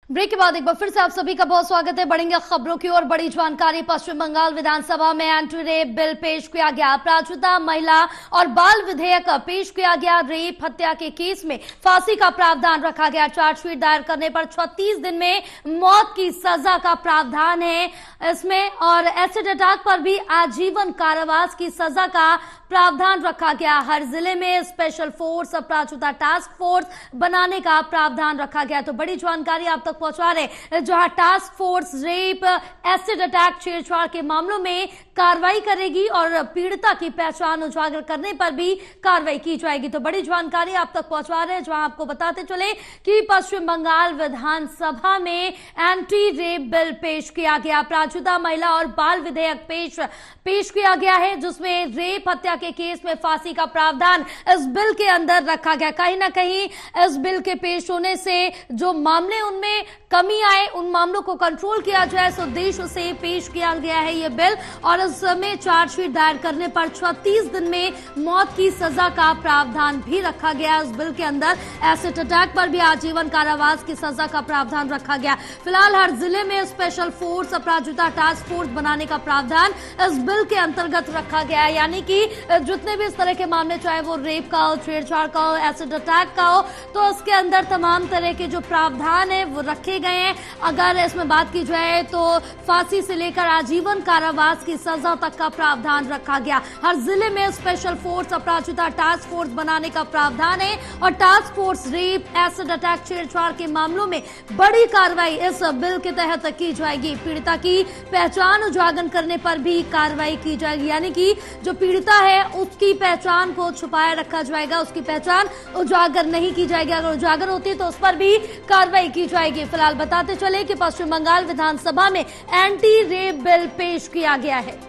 Break के बाद एक बार फिर से आप सभी का बहुत स्वागत है। बढ़ेंगे खबरों की ओर। बड़ी जानकारी, पश्चिम बंगाल विधानसभा में एंटी रेप बिल पेश किया गया। अपराजिता महिला और बाल विधेयक पेश किया गया। रेप हत्या के केस में फांसी का प्रावधान रखा गया। चार्जशीट दायर करने पर 36 दिन में मौत की सजा का प्रावधान है इसमें, और एसिड अटैक पर भी आजीवन कारावास की सजा का प्रावधान रखा गया। हर जिले में स्पेशल फोर्स, अपराजिता टास्क फोर्स बनाने का प्रावधान रखा गया। तो बड़ी जानकारी आप तक पहुंचा रहे, जहां task force rape, acid attack, छेड़छाड़ के मामलों में कार्रवाई करेगी और पीड़िता की पहचान उजागर करने पर भी कार्रवाई की जाएगी। तो बड़ी जानकारी आप तक पहुंचा रहे हैं, जहां आपको बताते चले कि पश्चिम बंगाल विधानसभा में एंटी रेप बिल पेश किया गया। अपराजिता महिला और बाल विधेयक पेश किया गया है, जिसमें रेप हत्या के केस में फांसी का प्रावधान इस बिल के अंदर रखा गया। कहीं ना कहीं इस बिल के पेश होने से जो मामले उनमें कमी आए, उन मामलों को कंट्रोल किया जाए, इस उद्देश्य से पेश किया गया है ये बिल। और इसमें चार्जशीट दायर करने पर 36 दिन में मौत की सजा का प्रावधान भी रखा गया। इस बिल के अंदर एसिड अटैक पर भी आजीवन कारावास की सजा का प्रावधान रखा गया। फिलहाल हर जिले में स्पेशल फोर्स, अपराजिता टास्क फोर्स बनाने का प्रावधान इस बिल के अंतर्गत रखा गया है। यानी कि जितने भी इस तरह के मामले, चाहे वो रेप का हो, छेड़छाड़ का हो, एसिड अटैक का हो, तो उसके अंदर तमाम तरह के जो प्रावधान है वो रखे गए हैं। अगर इसमें बात की जाए तो फांसी से लेकर आजीवन कारावास की सजा तक का प्रावधान रखा गया। हर जिले में स्पेशल फोर्स, अपराजिता टास्क फोर्स बनाने का प्रावधान है और task force rape, acid attack, छेड़छाड़ के मामलों में बड़ी कार्रवाई इस बिल के तहत की जाएगी। पीड़िता की पहचान उजागर करने पर भी कार्रवाई की जाएगी। यानी कि जो पीड़िता है उसकी पहचान को छुपाया रखा जाएगा, उसकी पहचान उजागर नहीं की जाएगी। अगर उजागर होती है तो उस पर भी कार्रवाई की जाएगी। फिलहाल बताते चले कि पश्चिम बंगाल विधानसभा में एंटी रेप बिल पेश किया गया है।